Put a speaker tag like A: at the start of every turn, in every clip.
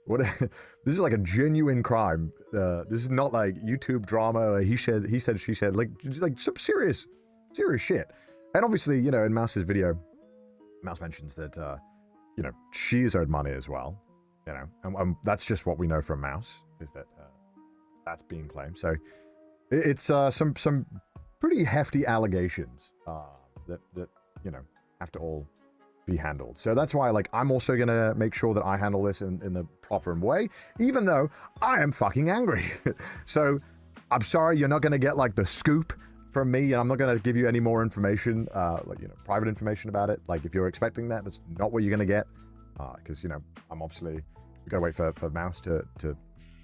A: What? This is like a genuine crime. This is not like YouTube drama. He said, she said. Like, just like some serious shit. And obviously, you know, in Mouse's video, Mouse mentions that, you know, she's owed money as well. You know, and that's just what we know from Mouse, is that that's being claimed. So it's some pretty hefty allegations that you know have to all be handled. So that's why, like, I'm also gonna make sure that I handle this in the proper way, even though I am fucking angry. So I'm sorry, you're not gonna get like the scoop from me, and I'm not gonna give you any more information, like, you know, private information about it. Like, if you're expecting that, that's not what you're gonna get, because, you know, I'm obviously, we gotta wait for Mouse to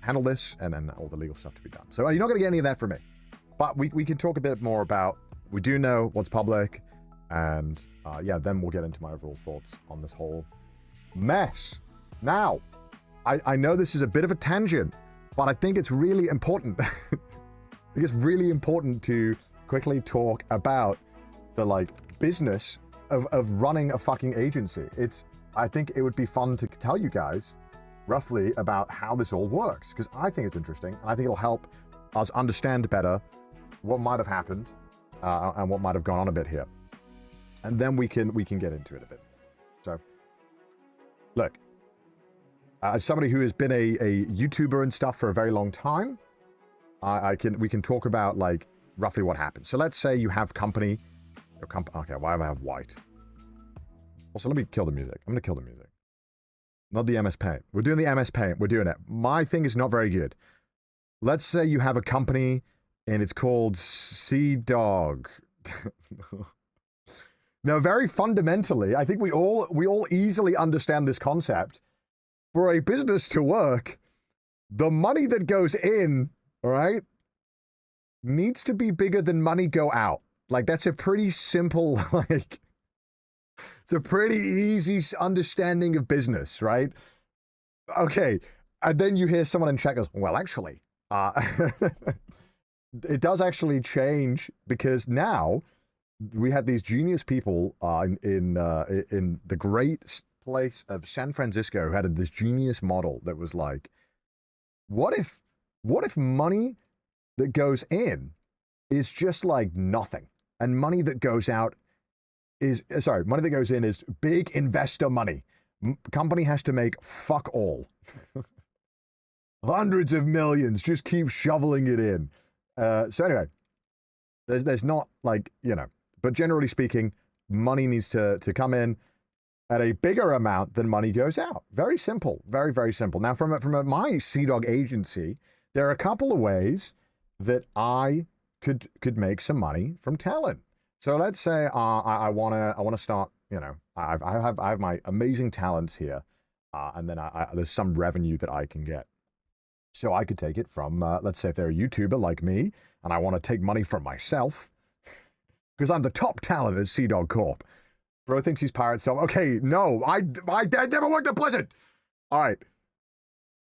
A: handle this, and then all the legal stuff to be done. So you're not gonna get any of that from me, but we can talk a bit more about, we do know what's public, and yeah, then we'll get into my overall thoughts on this whole mess. Now, I know this is a bit of a tangent, but I think it's really important. I think it's really important to quickly talk about the, like, business of running a fucking agency. I think it would be fun to tell you guys roughly about how this all works, because I think it's interesting, and I think it'll help us understand better what might have happened and what might have gone on a bit here. And then we can get into it a bit. So, look, as somebody who has been a YouTuber and stuff for a very long time, we can talk about, like, roughly what happened. So let's say you have company. Okay, why do I have white? Also, let me kill the music. I'm gonna kill the music. Not the MS Paint. We're doing the MS Paint. We're doing it. My thing is not very good. Let's say you have a company and it's called CDawg. Now, very fundamentally, I think we all easily understand this concept. For a business to work, the money that goes in, all right, needs to be bigger than money go out. Like, that's a pretty simple, like, it's a pretty easy understanding of business, right? Okay, and then you hear someone in chat goes, well, actually, it does actually change, because now we had these genius people in the great place of San Francisco who had this genius model that was like, what if money that goes in is just like nothing, and money that goes out is money that goes in is big investor money. Company has to make fuck all. Hundreds of millions, just keep shoveling it in. So anyway, there's not, like, you know, but generally speaking, money needs to come in at a bigger amount than money goes out. Very simple, very, very simple. Now, from my CDawg agency, there are a couple of ways that I could make some money from talent. So let's say I wanna start. You know, I have my amazing talents here, and then there's some revenue that I can get. So I could take it from, let's say, if they're a YouTuber like me, and I want to take money from myself, because I'm the top talent at CDawg Corp. Bro thinks he's Pirate Self. Okay, no, I never worked at Blizzard. All right.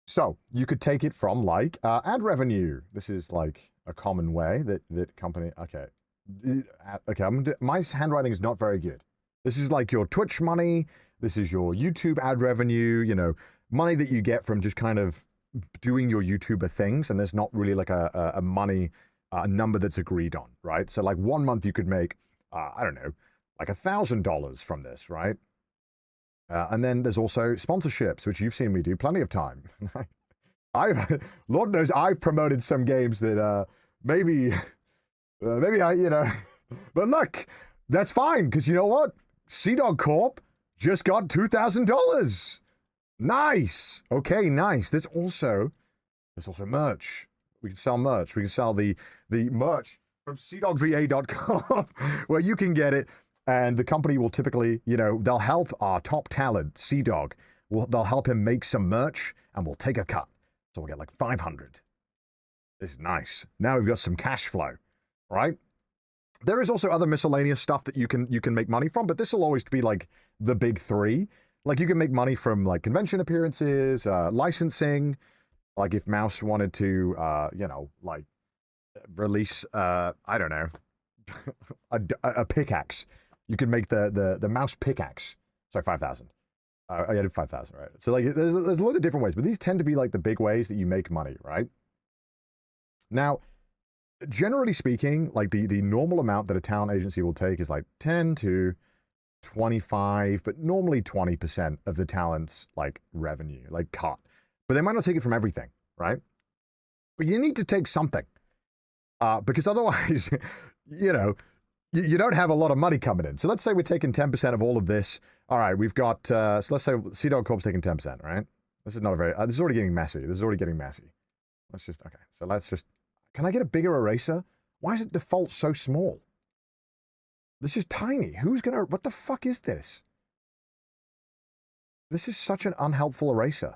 A: So you could take it from, like, ad revenue. This is like a common way that company. Okay, okay. My handwriting is not very good. This is like your Twitch money. This is your YouTube ad revenue. You know, money that you get from just kind of doing your YouTuber things, and there's not really like a money number that's agreed on, right? So like 1 month you could make, I don't know, like $1,000 from this, right? And then there's also sponsorships, which you've seen me do plenty of time. Lord knows I've promoted some games that maybe I, you know, but look, that's fine, because you know what? CDawg Corp just got $2,000. Nice. Okay, nice. There's also merch. We can sell merch. We can sell the merch from cdawgva.com where you can get it, and the company will typically, you know, they'll help our top talent, CDawg. They'll help him make some merch, and we'll take a cut. So we'll get like 500. This is nice. Now we've got some cash flow, right? There is also other miscellaneous stuff that you can make money from, but this will always be like the big three. Like, you can make money from, like, convention appearances, licensing. Like, if Mouse wanted to, you know, like, release, I don't know, a pickaxe. You could make the Mouse pickaxe. Sorry, 5,000. I did 5,000, right? So like, there's loads of different ways, but these tend to be like the big ways that you make money, right? Now, generally speaking, like the normal amount that a talent agency will take is like 10 to 25, but normally 20% of the talent's like revenue, like cut. But they might not take it from everything, right? But you need to take something, because otherwise, you know, you don't have a lot of money coming in. So let's say we're taking 10% of all of this. All right, we've got, so let's say Sea-Dog Corp's taking 10%, right? This is not a very, this is already getting messy. This is already getting messy. Let's just, okay, so let's just, can I get a bigger eraser? Why is it default so small? This is tiny. Who's gonna, what the fuck is this? This is such an unhelpful eraser.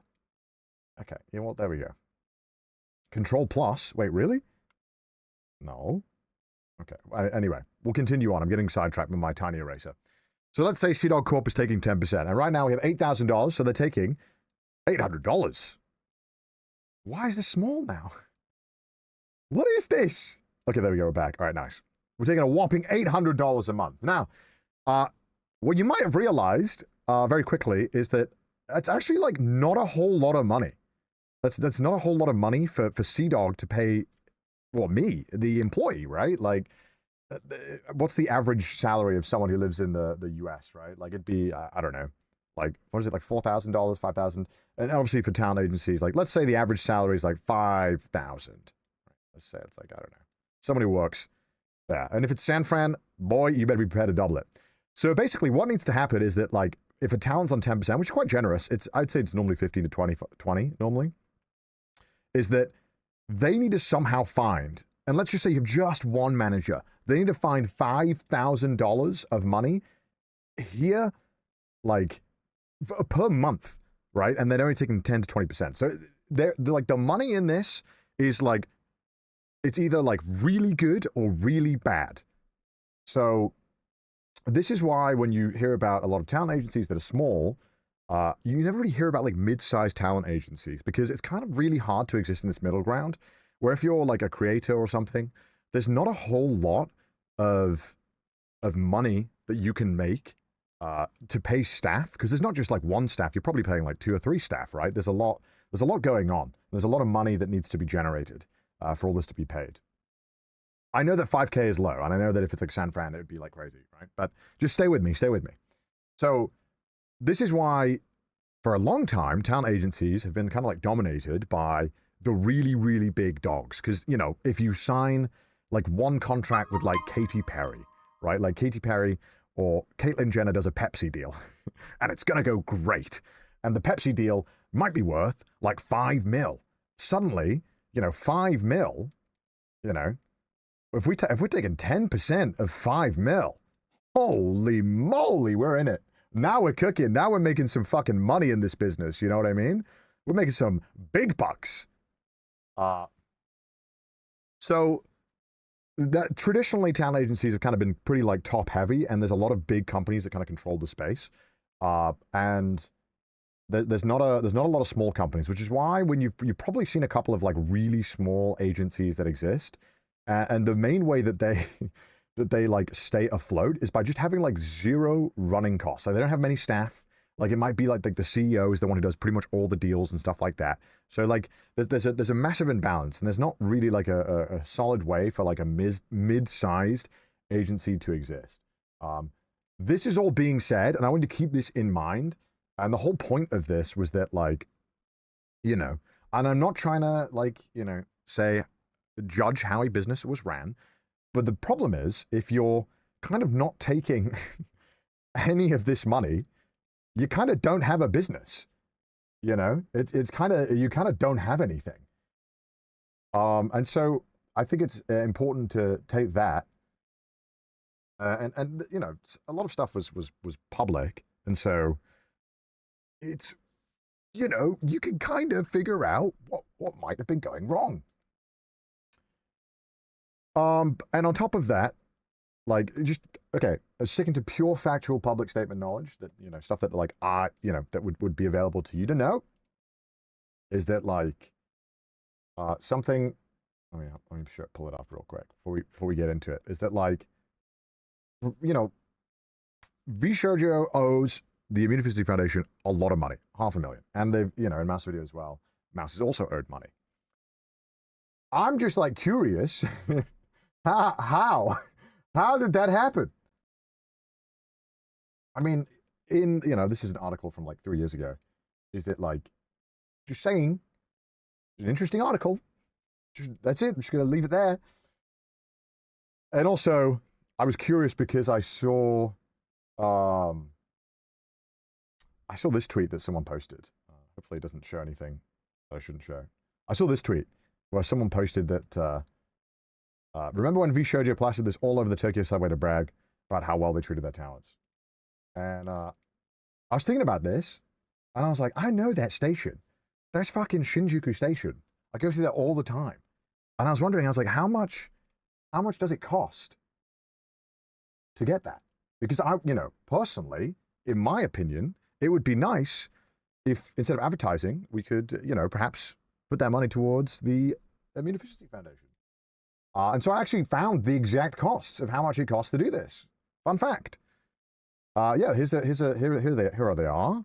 A: Okay, you know what, there we go. Control plus, wait, really? No. Okay, anyway, we'll continue on. I'm getting sidetracked with my tiny eraser. So let's say Sea-Dog Corp is taking 10%, and right now we have $8,000, so they're taking $800. Why is this small now? What is this? Okay, there we go, we're back. All right, nice. We're taking a whopping $800 a month. Now, what you might have realized very quickly is that it's actually like not a whole lot of money. That's not a whole lot of money for Sea-Dog to pay, well, me, the employee, right? Like, what's the average salary of someone who lives in the US, right? Like, it'd be, I don't know, like, what is it, like $4,000, $5,000? And obviously for talent agencies, like, let's say the average salary is like $5,000. Let's say it's like, I don't know, someone who works there. And if it's San Fran, boy, you better be prepared to double it. So basically what needs to happen is that, like, if a talent's on 10%, which is quite generous, I'd say it's normally 15 to 20 normally, is that they need to somehow find, and let's just say you have just one manager, they need to find $5,000 of money here, like, per month, right? And they're only taking 10 to 20%. So they're like, the money in this is like, it's either like really good or really bad. So this is why when you hear about a lot of talent agencies that are small, you never really hear about like mid-sized talent agencies, because it's kind of really hard to exist in this middle ground where if you're like a creator or something, there's not a whole lot of money that you can make to pay staff, because there's not just like one staff, you're probably paying like 2 or 3 staff, right? There's a lot going on. There's a lot of money that needs to be generated for all this to be paid. I know that 5K is low, and I know that if it's like San Fran, it would be like crazy, right? But just stay with me. So this is why, for a long time, talent agencies have been kind of like dominated by the really, really big dogs. Because, you know, if you sign like one contract with like Katy Perry, right? Like Katy Perry or Caitlyn Jenner does a Pepsi deal, and it's going to go great. And the Pepsi deal might be worth like 5 mil. Suddenly, you know, 5 mil, you know, if we're taking 10% of 5 mil, holy moly, we're in it. Now we're cooking. Now we're making some fucking money in this business. You know what I mean? We're making some big bucks. So that traditionally talent agencies have kind of been pretty like top heavy, and there's a lot of big companies that kind of control the space. And there's not a lot of small companies, which is why when you've probably seen a couple of like really small agencies that exist, and the main way that they like stay afloat is by just having like 0 running costs. Like they don't have many staff. Like it might be like the CEO is the one who does pretty much all the deals and stuff like that. So like there's a massive imbalance, and there's not really like a solid way for like a mid-sized agency to exist. This is all being said, and I want you to keep this in mind. And the whole point of this was that, like, you know, and I'm not trying to like, you know, say judge how a business was ran, but the problem is if you're kind of not taking any of this money, you kind of don't have a business. You know, it's kind of, you kind of don't have anything. And so I think it's important to take that. And you know, a lot of stuff was public, and so it's, you know, you can kind of figure out what might have been going wrong. And on top of that, like, just, okay, sticking to pure factual public statement knowledge, that, you know, stuff that like, you know, that would be available to you to know, is that like, something, let me pull it up real quick before we get into it, is that like, you know, VShojo owes the Immunophysicity Foundation a lot of money, $500,000. And they've, you know, in Mouse video as well, Mouse has also earned money. I'm just like curious, how did that happen? I mean, you know, this is an article from like 3 years ago. Is that like, just saying, it's an interesting article. That's it. I'm just going to leave it there. And also, I was curious because I saw this tweet that someone posted. Hopefully it doesn't show anything that I shouldn't show. I saw this tweet where someone posted that, remember when V showed you plastered this all over the Tokyo subway to brag about how well they treated their talents? And I was thinking about this, and I was like, I know that station. That's fucking Shinjuku Station. I go through that all the time. And I was wondering, I was like, how much does it cost to get that? Because you know, personally, in my opinion, it would be nice if instead of advertising, we could, you know, perhaps put that money towards the Immunophysicity Foundation. And so I actually found the exact costs of how much it costs to do this. Fun fact. Yeah, here they are.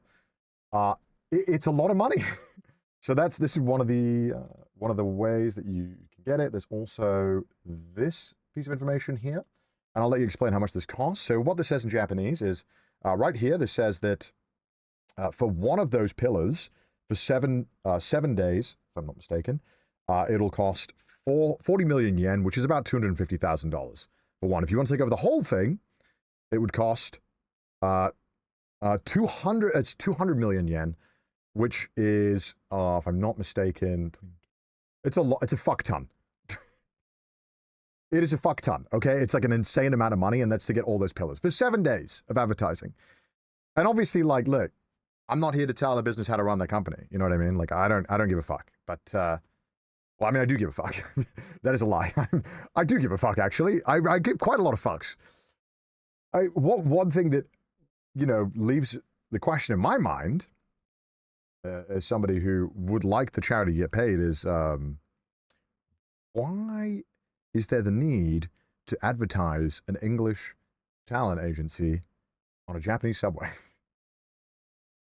A: It's a lot of money. So this is one of the ways that you can get it. There's also this piece of information here, and I'll let you explain how much this costs. So what this says in Japanese is right here. This says that for one of those pillars for 7 days, if I'm not mistaken, it'll cost 40 million yen, which is about $250,000 for one. If you want to take over the whole thing, it would cost 200 million yen, which is, if I'm not mistaken, it's a lot. It's a fuck ton. It is a fuck ton. Okay, it's like an insane amount of money, and that's to get all those pillars for 7 days of advertising. And obviously, like, look, I'm not here to tell the business how to run their company. You know what I mean? Like, I don't give a fuck. But well, I mean, I do give a fuck. That is a lie. I do give a fuck. Actually, I give quite a lot of fucks. One thing that, you know, leaves the question in my mind, as somebody who would like the charity to get paid, is why is there the need to advertise an English talent agency on a Japanese subway?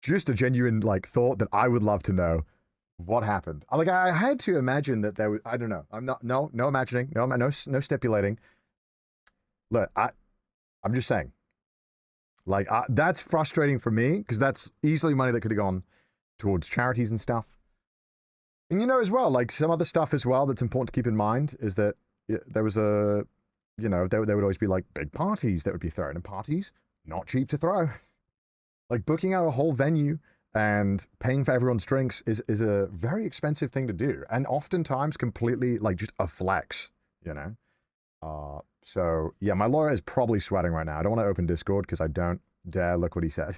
A: Just a genuine like thought that I would love to know what happened. Like, I had to imagine that there was, I don't know. I'm not, no imagining, no stipulating. Look, I'm just saying. Like, that's frustrating for me, because that's easily money that could have gone towards charities and stuff. And, you know, as well, like, some other stuff as well that's important to keep in mind is that there was you know, there would always be, like, big parties that would be thrown. And parties, not cheap to throw. Like, booking out a whole venue and paying for everyone's drinks is a very expensive thing to do. And oftentimes completely, like, just a flex, you know? So, yeah, my lawyer is probably sweating right now. I don't want to open Discord because I don't dare. Look what he said.